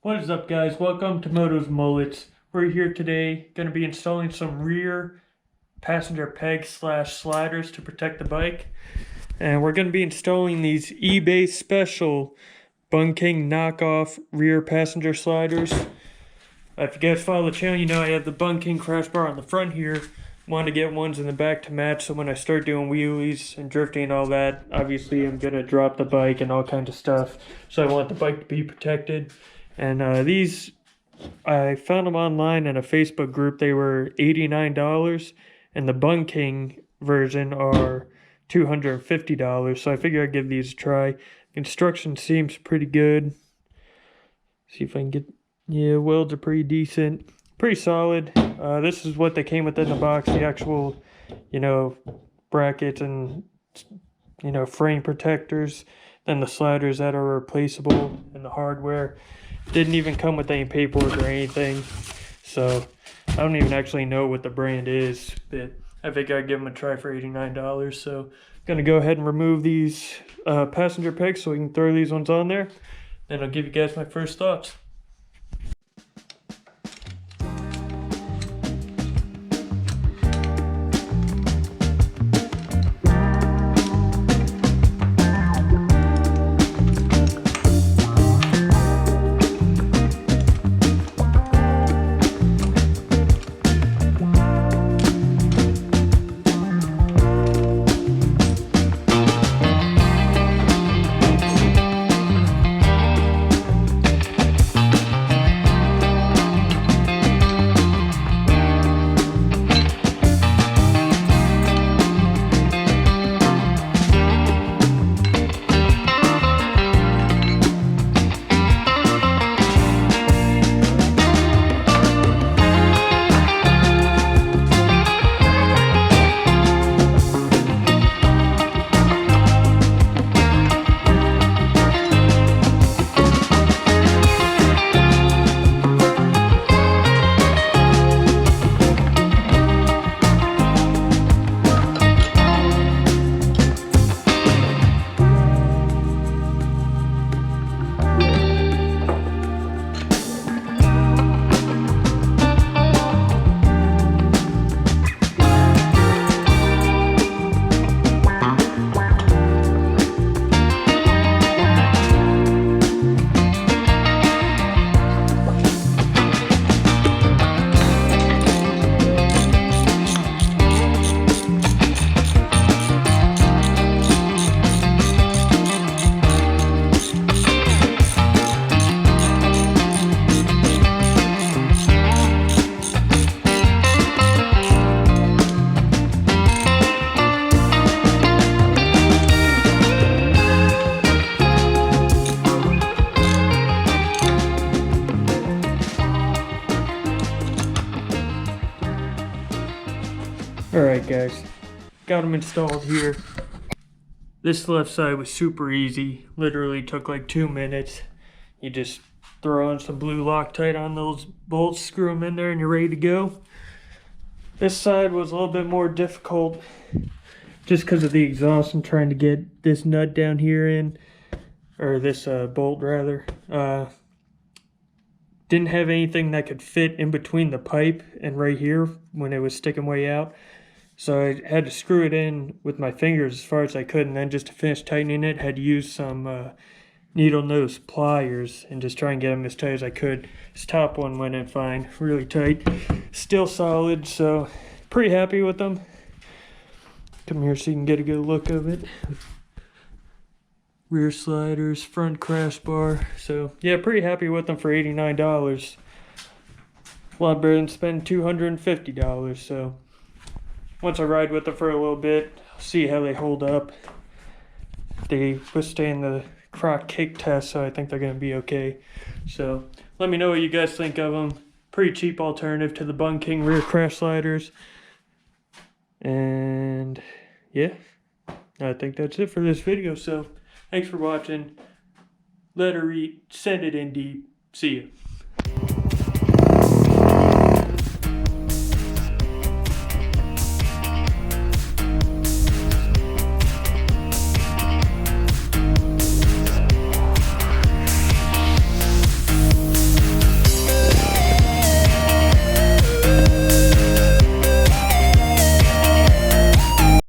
What is up, guys? Welcome to Moto's Mullets. We're here today going to be installing some rear passenger pegs slash sliders to protect the bike. And we're going to be installing these eBay special Bung King knockoff rear passenger sliders. If you guys follow the channel, you know I have the Bung King crash bar on the front here. Wanted to get ones in the back to match, so when I start doing wheelies and drifting and all that, obviously I'm going to drop the bike and all kinds of stuff. So I want the bike to be protected. And these, I found them online in a Facebook group. They were $89, and the Bung King version are $250. So I figured I'd give these a try. Construction seems pretty good. See if I can get, yeah, welds are pretty decent, pretty solid. This is what they came with in the box, the actual, brackets and, frame protectors. Then the sliders that are replaceable and the hardware. Didn't even come with any paperwork or anything, so I don't even actually know what the brand is, but I think I'd give them a try for $89. So I'm gonna go ahead and remove these passenger pegs so we can throw these ones on there. Then I'll give you guys my first thoughts. Alright guys, got them installed here. This left side was super easy, literally took like 2 minutes. You just throw on some blue Loctite on those bolts, screw them in there, and you're ready to go. This side was a little bit more difficult just because of the exhaust. I'm trying to get this nut down here in, or this bolt rather. Didn't have anything that could fit in between the pipe and right here when it was sticking way out. So I had to screw it in with my fingers as far as I could, and then just to finish tightening it, had to use some needle nose pliers and just try and get them as tight as I could. This top one went in fine, really tight, still solid, so pretty happy with them. Come here so you can get a good look of it. Rear sliders, front crash bar. So yeah, pretty happy with them for $89. A lot better than spending $250. So once I ride with them for a little bit, I'll see how they hold up. They withstand the croc kick test, so I think they're going to be okay. So let me know what you guys think of them. Pretty cheap alternative to the Bung King rear crash sliders. And yeah, I think that's it for this video. So thanks for watching. Let her eat. Send it in deep. See ya.